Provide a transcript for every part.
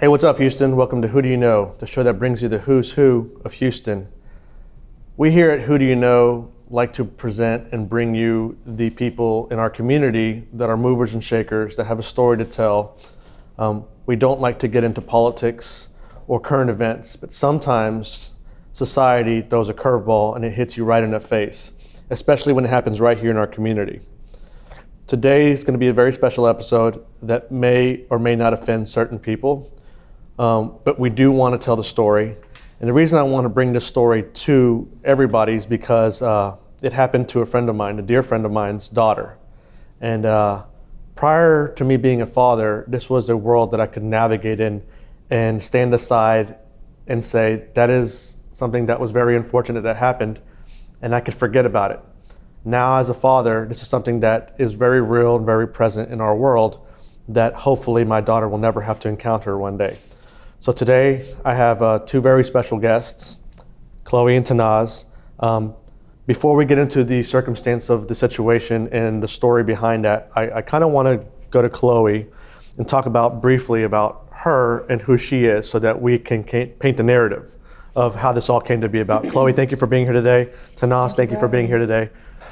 Hey, what's up, Houston? Welcome to Who Do You Know, the show that brings you the who's who of Houston. We here at Who Do You Know like to present and bring you the people in our community that are movers and shakers, that have a story to tell. We don't like to get into politics or current events, but sometimes society throws a curveball and it hits you right in the face, especially when it happens right here in our community. Today is going to be a very special episode that may or may not offend certain people. But we do want to tell the story. And the reason I want to bring this story to everybody is because it happened to a friend of mine, a dear friend of mine's daughter. And prior to me being a father, this was a world that I could navigate in and stand aside and say, that is something that was very unfortunate that happened, and I could forget about it. Now as a father, this is something that is very real and very present in our world that hopefully my daughter will never have to encounter one day. So today I have two very special guests, Chloe and Tanaz. Before we get into the circumstance of the situation and the story behind that, I kind of want to go to Chloe and talk briefly about her and who she is so that we can paint the narrative of how this all came to be about. Chloe, thank you for being here today. Tanaz, thank you for being here today.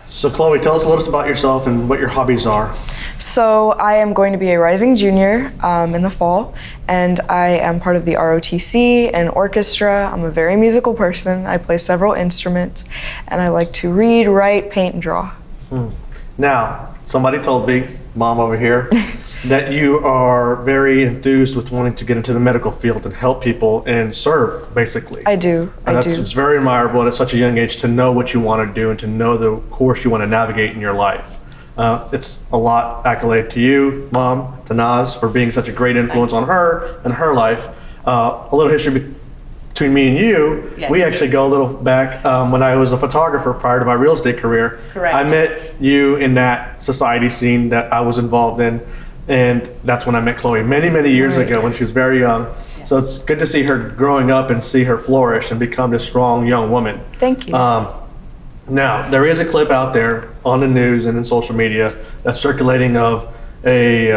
So Chloe, tell us a little bit about yourself and what your hobbies are. So I am going to be a rising junior in the fall, and I am part of the ROTC and orchestra. I'm a very musical person. I play several instruments, and I like to read, write, paint, and draw. Now, somebody told me, Mom over here, that you are very enthused with wanting to get into the medical field and help people and serve, basically. I do. It's very admirable at such a young age to know what you want to do and to know the course you want to navigate in your life. It's a lot accolade to you, Mom, Tanaz, for being such a great influence on her and her life. A little history between me and you, yes. We actually go a little back when I was a photographer prior to my real estate career. Correct. I met you in that society scene that I was involved in, and that's when I met Chloe many years ago when she was very young. Yes. So it's good to see her growing up and see her flourish and become this strong young woman. Thank you. Now, there is a clip out there on the news and in social media that's circulating of a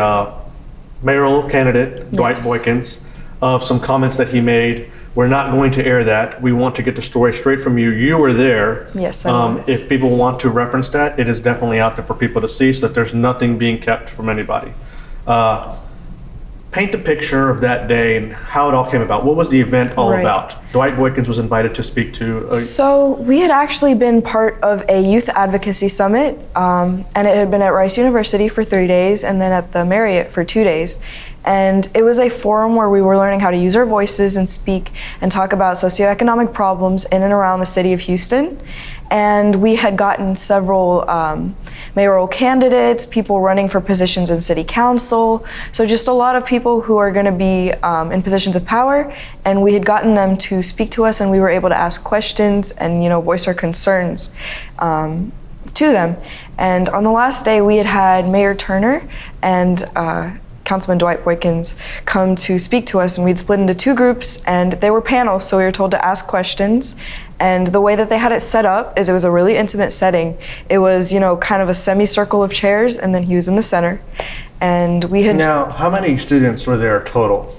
mayoral candidate, Dwight Boykins, of some comments that he made. We're not going to air that. We want to get the story straight from you. You were there. Yes, I was. If people want to reference that, it is definitely out there for people to see so that there's nothing being kept from anybody. Paint the picture of that day and how it all came about. What was the event all about? Dwight Boykins was invited to speak to. So we had actually been part of a youth advocacy summit, and it had been at Rice University for 3 days and then at the Marriott for 2 days. And it was a forum where we were learning how to use our voices and speak and talk about socioeconomic problems in and around the city of Houston. And we had gotten several mayoral candidates, people running for positions in city council. So just a lot of people who are going to be in positions of power. And we had gotten them to speak to us, and we were able to ask questions and, voice our concerns to them. And on the last day, we had Mayor Turner and Councilman Dwight Boykins come to speak to us, and we'd split into two groups, and they were panels, so we were told to ask questions. And the way that they had it set up is it was a really intimate setting. It was, kind of a semicircle of chairs, and then he was in the center. And we had... Now, how many students were there total?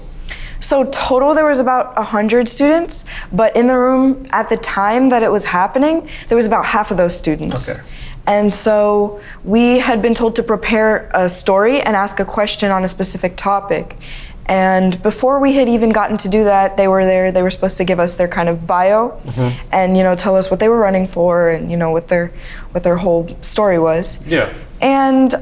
So total there was about 100 students, but in the room at the time that it was happening, there was about half of those students. Okay. And so we had been told to prepare a story and ask a question on a specific topic. And before we had even gotten to do that, they were there. They were supposed to give us their kind of bio and, tell us what they were running for and, what their whole story was. Yeah. And,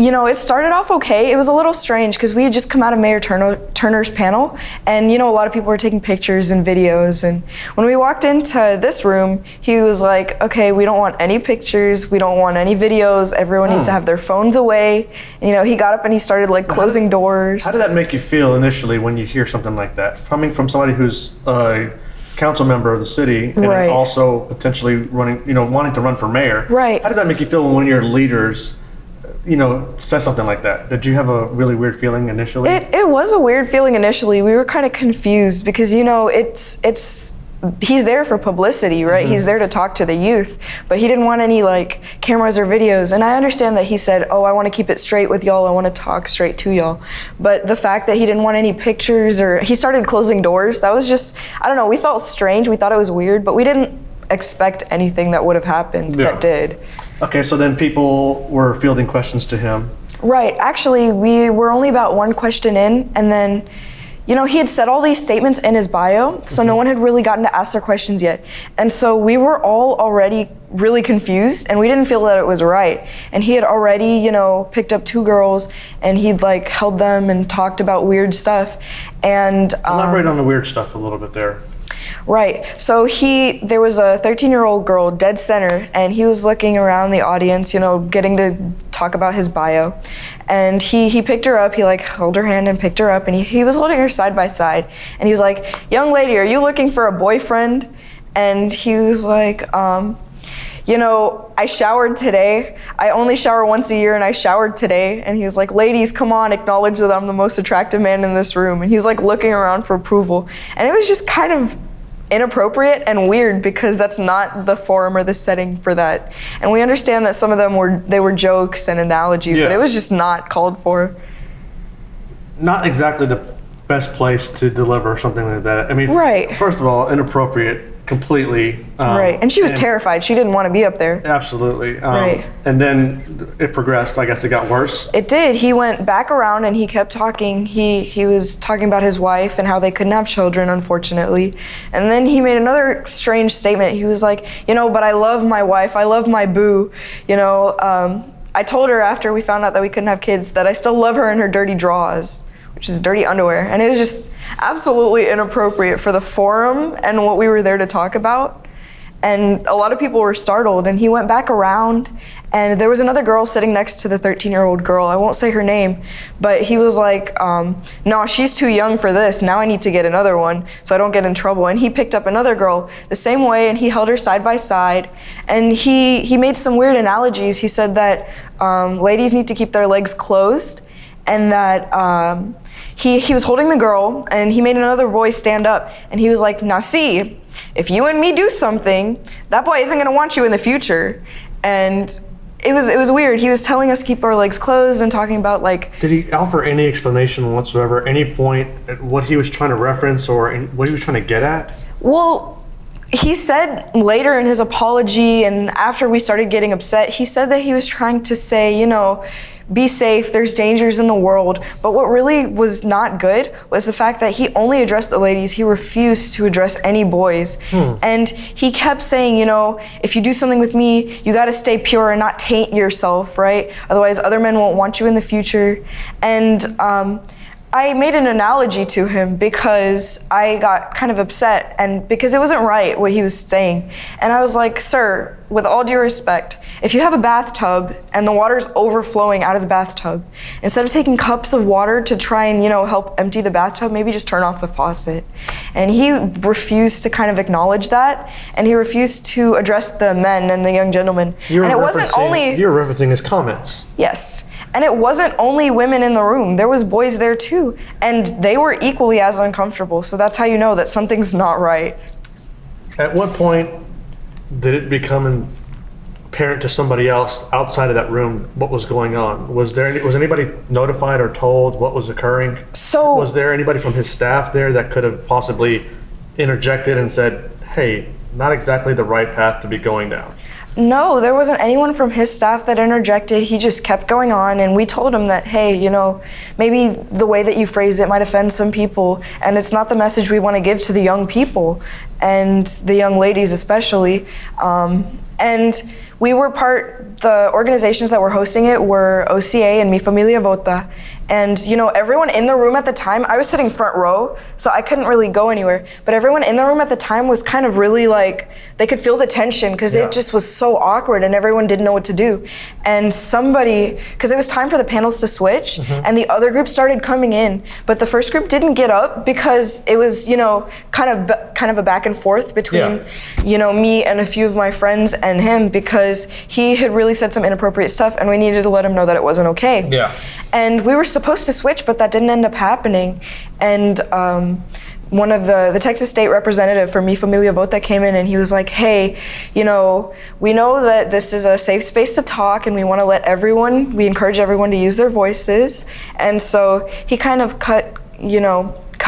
it started off okay. It was a little strange because we had just come out of Mayor Turner's panel, and a lot of people were taking pictures and videos. And when we walked into this room, he was like, "Okay, we don't want any pictures. We don't want any videos. Everyone needs to have their phones away." And, he got up and he started closing doors. How did that make you feel initially when you hear something like that, coming from somebody who's a council member of the city and also potentially running, wanting to run for mayor? Right. How does that make you feel when one of your leaders says something like that? Did you have a really weird feeling initially? It was a weird feeling initially. We were kind of confused because, it's he's there for publicity, right? He's there to talk to the youth, but he didn't want any like cameras or videos. And I understand that he said, oh, I want to keep it straight with y'all. I want to talk straight to y'all. But the fact that he didn't want any pictures, or he started closing doors, that was just, I don't know, we felt strange. We thought it was weird, but we didn't expect anything that would have happened that did. Okay, so then people were fielding questions to him. Right. Actually, we were only about one question in, and then you know, he had said all these statements in his bio, so no one had really gotten to ask their questions yet. And so we were all already really confused, and we didn't feel that it was right. And he had already, you know, picked up 2 girls, and he'd like held them and talked about weird stuff. And elaborate on the weird stuff a little bit there. Right. So there was a 13-year-old girl dead center, and he was looking around the audience, you know, getting to talk about his bio. And he picked her up, he like held her hand and picked her up, and he was holding her side by side. And he was like, young lady, are you looking for a boyfriend? And he was like, you know, I showered today. I only shower once a year, and I showered today. And he was like, ladies, come on, acknowledge that I'm the most attractive man in this room. And he was like looking around for approval. And it was just kind of inappropriate and weird, because that's not the forum or the setting for that. And we understand that some of them were jokes and analogies, but it was just not called for. Not exactly the best place to deliver something like that. I mean, first of all, inappropriate completely. Right, and she was terrified. She didn't want to be up there. Absolutely. Right. And then it progressed. I guess it got worse. It did. He went back around and he kept talking. He was talking about his wife and how they couldn't have children, unfortunately. And then he made another strange statement. He was like, you know, but I love my wife. I love my boo. You know, I told her after we found out that we couldn't have kids that I still love her in her dirty drawers, which is dirty underwear. And it was just absolutely inappropriate for the forum and what we were there to talk about. And a lot of people were startled, and he went back around, and there was another girl sitting next to the 13-year-old girl. I won't say her name, but he was like, no, she's too young for this. Now I need to get another one so I don't get in trouble. And he picked up another girl the same way, and he held her side by side. And he made some weird analogies. He said that ladies need to keep their legs closed, and that he was holding the girl, and he made another boy stand up, and he was like, now see, if you and me do something, that boy isn't gonna want you in the future. And it was weird. He was telling us to keep our legs closed and talking about like... Did he offer any explanation whatsoever, any point at what he was trying to reference or what he was trying to get at? Well, he said later in his apology, and after we started getting upset, he said that he was trying to say, you know, be safe, there's dangers in the world. But what really was not good was the fact that he only addressed the ladies. He refused to address any boys. And he kept saying, you know, if you do something with me, you gotta stay pure and not taint yourself, right? Otherwise other men won't want you in the future. And I made an analogy to him because I got kind of upset, and because it wasn't right what he was saying. And I was like, sir, with all due respect, if you have a bathtub and the water's overflowing out of the bathtub, instead of taking cups of water to try and, you know, help empty the bathtub, maybe just turn off the faucet. And he refused to kind of acknowledge that, and he refused to address the men and the young gentlemen. You're referencing his comments. Yes. And it wasn't only women in the room. There was boys there too. And they were equally as uncomfortable. So that's how you know that something's not right. At what point did it become apparent to somebody else outside of that room what was going on? Was anybody notified or told what was occurring? So was there anybody from his staff there that could have possibly interjected and said, hey, not exactly the right path to be going down? No, there wasn't anyone from his staff that interjected. He just kept going on, and we told him that, hey, you know, maybe the way that you phrase it might offend some people, and it's not the message we want to give to the young people, and the young ladies especially. And we were the organizations that were hosting it were OCA and Mi Familia Vota. And, you know, everyone in the room at the time, I was sitting front row, so I couldn't really go anywhere. But everyone in the room at the time was kind of really like, they could feel the tension because it just was so awkward and everyone didn't know what to do. And somebody, because it was time for the panels to switch, and the other group started coming in. But the first group didn't get up because it was, you know, kind of a back and forth between, you know, me and a few of my friends and him, because he had really said some inappropriate stuff and we needed to let him know that it wasn't okay. And we were supposed to switch, but that didn't end up happening. And one of the Texas state representative for Mi Familia Vota came in and he was like, hey, we know that this is a safe space to talk and we want to we encourage everyone to use their voices. And so he kind of cut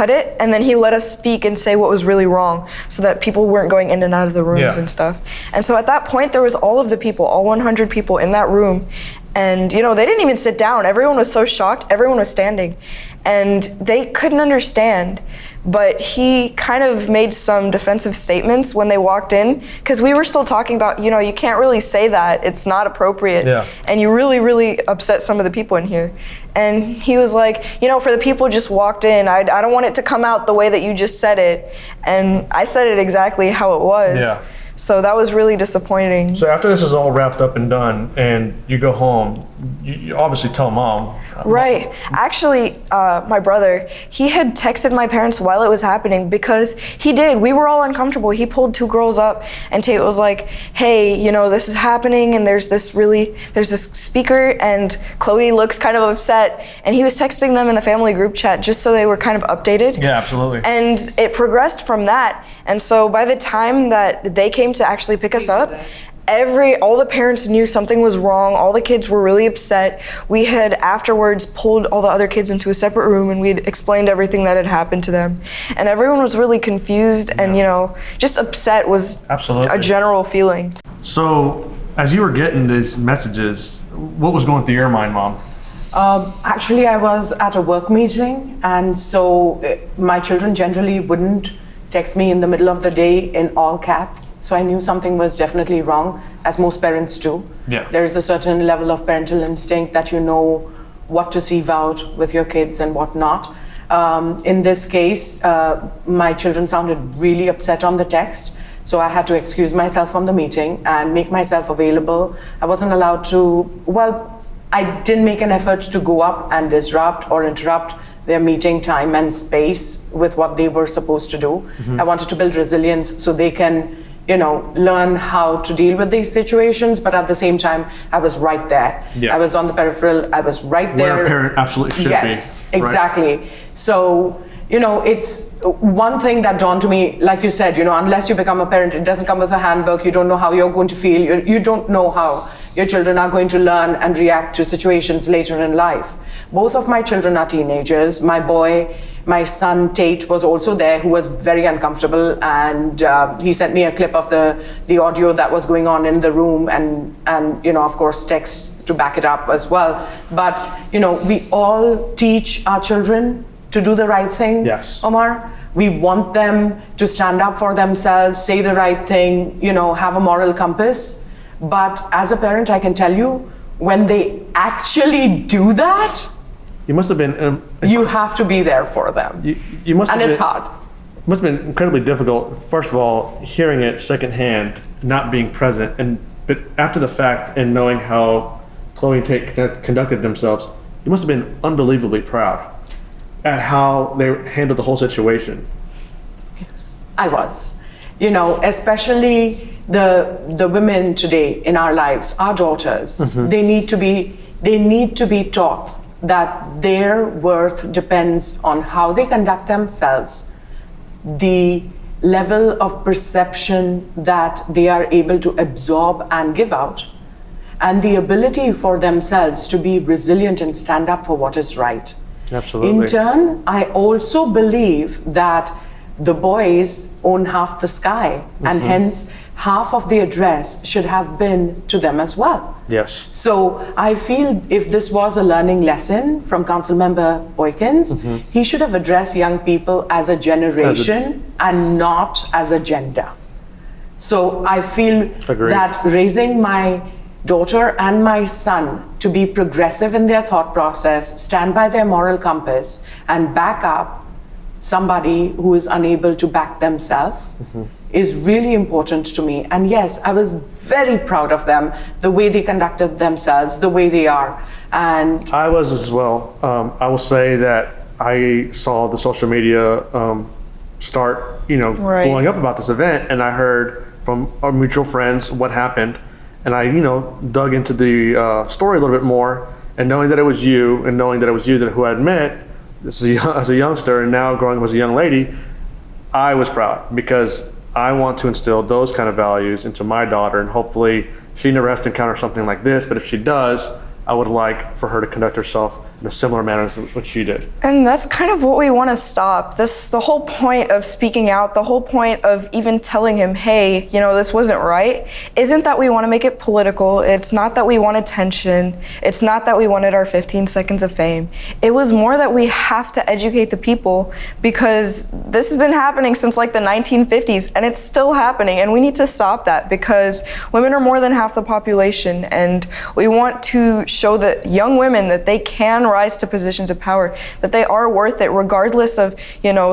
it, and then he let us speak and say what was really wrong so that people weren't going in and out of the rooms and stuff. And so at that point, there was all 100 people in that room, and they didn't even sit down. Everyone was so shocked, everyone was standing, and they couldn't understand. But he kind of made some defensive statements when they walked in, because we were still talking about, you can't really say that, it's not appropriate, and you really, really upset some of the people in here. And he was like, for the people just walked in, I don't want it to come out the way that you just said it. And I said it exactly how it was. Yeah. So that was really disappointing. So after this is all wrapped up and done, and you go home, you obviously tell mom. Right. Actually, my brother, he had texted my parents while it was happening, because we were all uncomfortable. He pulled 2 girls up, and Tate was like, hey, this is happening, and there's this speaker, and Chloe looks kind of upset, and he was texting them in the family group chat just so they were kind of updated. Yeah, absolutely. And it progressed from that. And so by the time that they came to actually pick us up, all the parents knew something was wrong. All the kids were really upset. We had afterwards pulled all the other kids into a separate room, and we'd explained everything that had happened to them. And everyone was really confused, and just upset was a general feeling. So as you were getting these messages, what was going through your mind, Mom? Actually, I was at a work meeting, and so my children generally wouldn't text me in the middle of the day in all caps. So I knew something was definitely wrong, as most parents do. Yeah. There is a certain level of parental instinct that you know what to sieve out with your kids and what not. In this case, my children sounded really upset on the text. So I had to excuse myself from the meeting and make myself available. I wasn't allowed to, I didn't make an effort to go up and disrupt or interrupt their meeting time and space with what they were supposed to do. Mm-hmm. I wanted to build resilience so they can, learn how to deal with these situations, but at the same time, I was right there. Yeah. I was on the peripheral, I was right there. Where a parent absolutely should be. Yes, exactly. Right? So, it's one thing that dawned to me, like you said, unless you become a parent, it doesn't come with a handbook, you don't know how you're going to feel, you don't know how your children are going to learn and react to situations later in life. Both of my children are teenagers. My son Tate was also there, who was very uncomfortable, and he sent me a clip of the audio that was going on in the room, and of course text to back it up as well. But we all teach our children to do the right thing. Yes. Omar. We want them to stand up for themselves, say the right thing, have a moral compass. But as a parent, I can tell you, when they actually do that, you must have been. You have to be there for them. You must, and it's hard. It must have been incredibly difficult. First of all, hearing it secondhand, not being present, but after the fact, and knowing how Chloe and Tate conducted themselves, you must have been unbelievably proud at how they handled the whole situation. I was, especially the women today in our lives, our daughters. Mm-hmm. They need to be taught that their worth depends on how they conduct themselves, the level of perception that they are able to absorb and give out, and the ability for themselves to be resilient and stand up for what is right. Absolutely. In turn, I also believe that the boys own half the sky, mm-hmm. and hence half of the address should have been to them as well. Yes. So I feel if this was a learning lesson from Councilmember Boykins, mm-hmm. he should have addressed young people as a generation and not as a gender. So I feel that raising my daughter and my son to be progressive in their thought process, stand by their moral compass, and back up somebody who is unable to back themselves, mm-hmm. is really important to me. And yes, I was very proud of them, the way they conducted themselves, the way they are. And I was as well. I will say that I saw the social media start, blowing up about this event, and I heard from our mutual friends what happened. And I, dug into the story a little bit more, and knowing that it was you, and knowing that it was you who I had met as a youngster, and now growing up as a young lady, I was proud because I want to instill those kind of values into my daughter, and hopefully she never has to encounter something like this, but if she does, I would like for her to conduct herself in a similar manner as what she did. And that's kind of what we want to stop. The whole point of speaking out, the whole point of even telling him, hey, this wasn't right, isn't that we want to make it political. It's not that we want attention. It's not that we wanted our 15 seconds of fame. It was more that we have to educate the people because this has been happening since like the 1950s and it's still happening, and we need to stop that because women are more than half the population, and we want to show the young women that they can rise to positions of power, that they are worth it regardless of,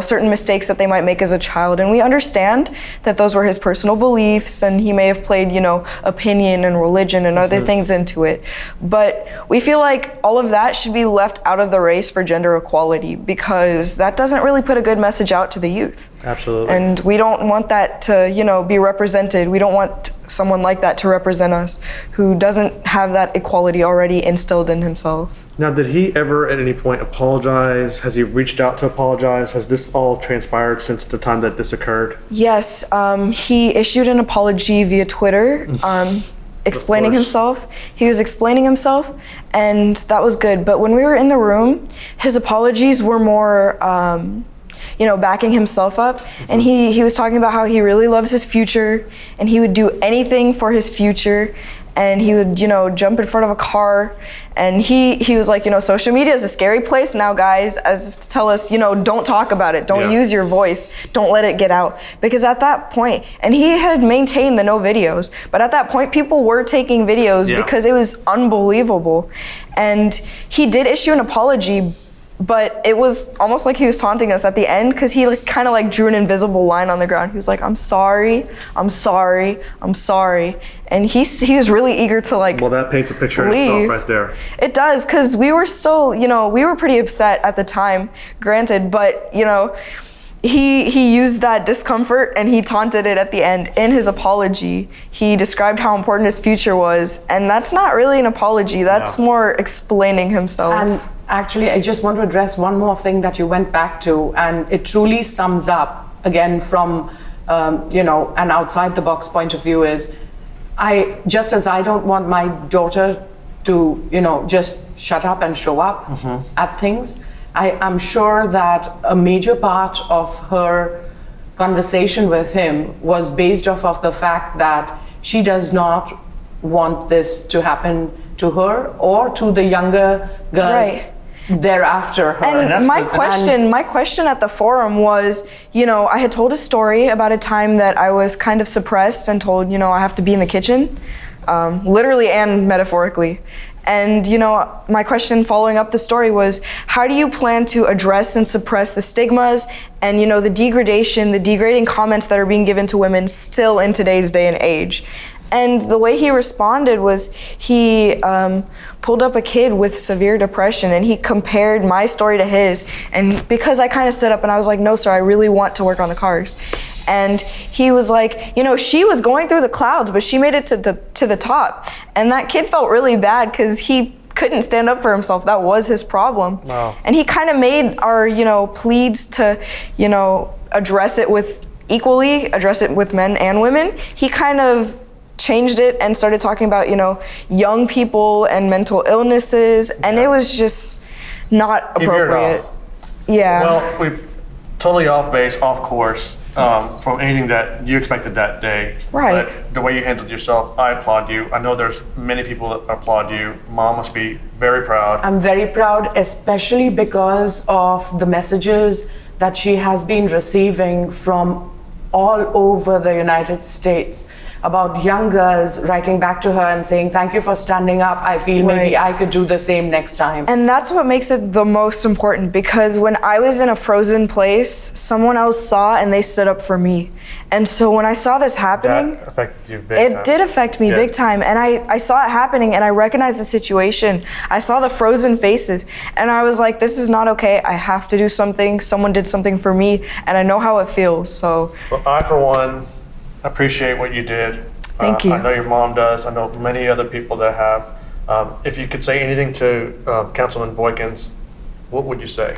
certain mistakes that they might make as a child. And we understand that those were his personal beliefs and he may have played, opinion and religion and other things into it. But we feel like all of that should be left out of the race for gender equality because that doesn't really put a good message out to the youth. Absolutely. And we don't want that to, be represented. We don't want someone like that to represent us who doesn't have that equality already instilled in himself. Now, did he ever at any point apologize? Has he reached out to apologize? Has this all transpired since the time that this occurred? Yes, he issued an apology via Twitter, explaining himself. He was explaining himself, and that was good. But when we were in the room, his apologies were more backing himself up. And he was talking about how he really loves his future and he would do anything for his future. And he would, jump in front of a car. And he was like, social media is a scary place now, guys, as if to tell us, don't talk about it. Don't use your voice. Don't let it get out. Because at that point, and he had maintained the no videos, but at that point, people were taking videos because it was unbelievable. And he did issue an apology, but it was almost like he was taunting us at the end because he kind of drew an invisible line on the ground. He was like, I'm sorry, I'm sorry, I'm sorry. And he was really eager to well, that paints a picture in itself right there. It does, because we were still, we were pretty upset at the time, granted, but, he used that discomfort and he taunted it at the end. In his apology, he described how important his future was, and that's not really an apology. That's more explaining himself. And actually, I just want to address one more thing that you went back to, and it truly sums up, again, from, an outside the box point of view is, just as I don't want my daughter to, just shut up and show up at things, I'm sure that a major part of her conversation with him was based off of the fact that she does not want this to happen to her or to the younger girls thereafter her. And my question at the forum was, I had told a story about a time that I was kind of suppressed and told, I have to be in the kitchen, literally and metaphorically. And, my question following up the story was, how do you plan to address and suppress the stigmas and, the degrading comments that are being given to women still in today's day and age? And the way he responded was he pulled up a kid with severe depression and he compared my story to his. And because I kind of stood up and I was like, no, sir, I really want to work on the cars. And he was like, she was going through the clouds, but she made it to the top. And that kid felt really bad because he couldn't stand up for himself. That was his problem. Wow. And he kind of made our, pleads to, address it with men and women. He kind of changed it and started talking about, young people and mental illnesses, and it was just not appropriate. Yeah. Well, we totally off base, off course from anything that you expected that day. Right. But the way you handled yourself, I applaud you. I know there's many people that applaud you. Mom must be very proud. I'm very proud, especially because of the messages that she has been receiving from all over the United States about young girls writing back to her and saying, thank you for standing up. I feel maybe I could do the same next time. And that's what makes it the most important, because when I was in a frozen place, someone else saw and they stood up for me. And so when I saw this happening, that affected you big time. It did affect me big time. And I saw it happening and I recognized the situation. I saw the frozen faces and I was like, this is not okay. I have to do something. Someone did something for me and I know how it feels. So well, I, for one, appreciate what you did. Thank you. I know your mom does. I know many other people that have. If you could say anything to Councilman Boykins, what would you say?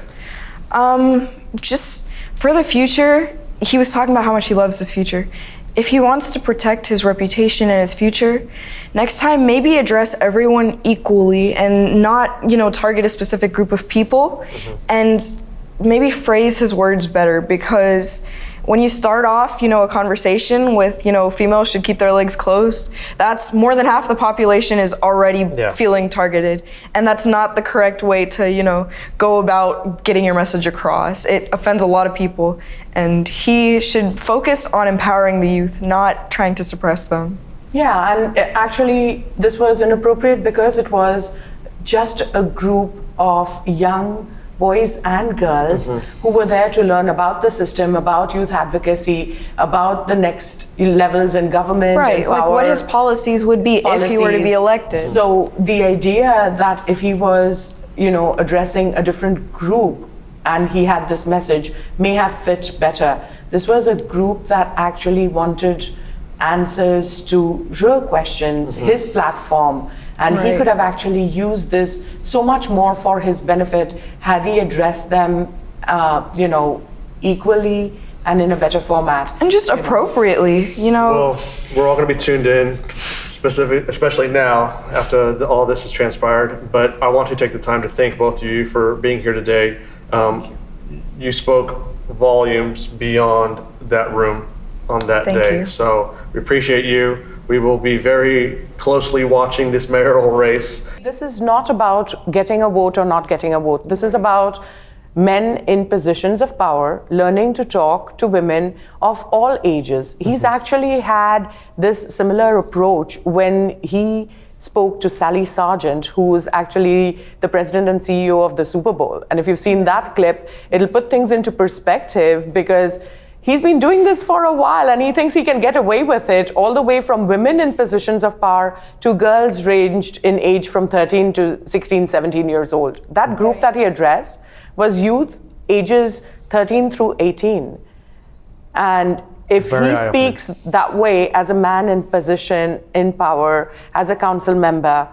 Just for the future, he was talking about how much he loves his future. If he wants to protect his reputation and his future, next time maybe address everyone equally and not, target a specific group of people, and maybe phrase his words better, because when you start off, a conversation with, females should keep their legs closed, that's more than half the population is already feeling targeted. And that's not the correct way to, go about getting your message across. It offends a lot of people. And he should focus on empowering the youth, not trying to suppress them. Yeah, and actually, this was inappropriate because it was just a group of young boys and girls who were there to learn about the system, about youth advocacy, about the next levels in government. Right, like what his policies would be if he were to be elected. So the idea that if he was, addressing a different group and he had this message may have fit better. This was a group that actually wanted answers to real questions, his platform. And he could have actually used this so much more for his benefit had he addressed them, equally and in a better format. And just appropriately, Well, we're all going to be tuned in, especially now after all this has transpired. But I want to take the time to thank both of you for being here today. You spoke volumes beyond that room on that Thank day. you. So we appreciate you. We will be very closely watching this mayoral race. This is not about getting a vote or not getting a vote. This is about men in positions of power learning to talk to women of all ages. He's actually had this similar approach when he spoke to Sally Sargent, who's actually the president and CEO of the Super Bowl. And if you've seen that clip, it'll put things into perspective, because he's been doing this for a while and he thinks he can get away with it, all the way from women in positions of power to girls ranged in age from 13 to 16, 17 years old. That group that he addressed was youth ages 13 through 18. And if he speaks that way as a man in position, in power, as a council member,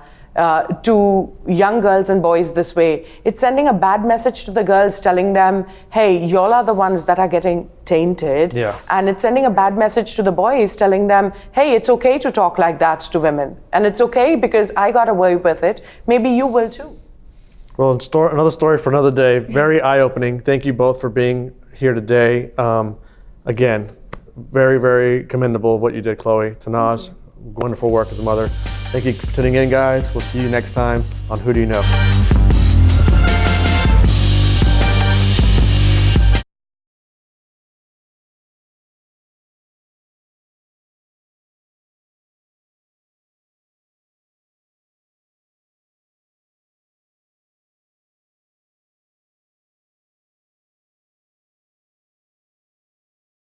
to young girls and boys this way, it's sending a bad message to the girls, telling them, hey, y'all are the ones that are getting tainted. And it's sending a bad message to the boys, telling them, hey, it's okay to talk like that to women. And it's okay because I got away with it. Maybe you will too. Well, another story for another day. Very eye-opening. Thank you both for being here today. Again, very, very commendable of what you did, Chloe. Tanaz, wonderful work as a mother. Thank you for tuning in, guys. We'll see you next time on Who Do You Know?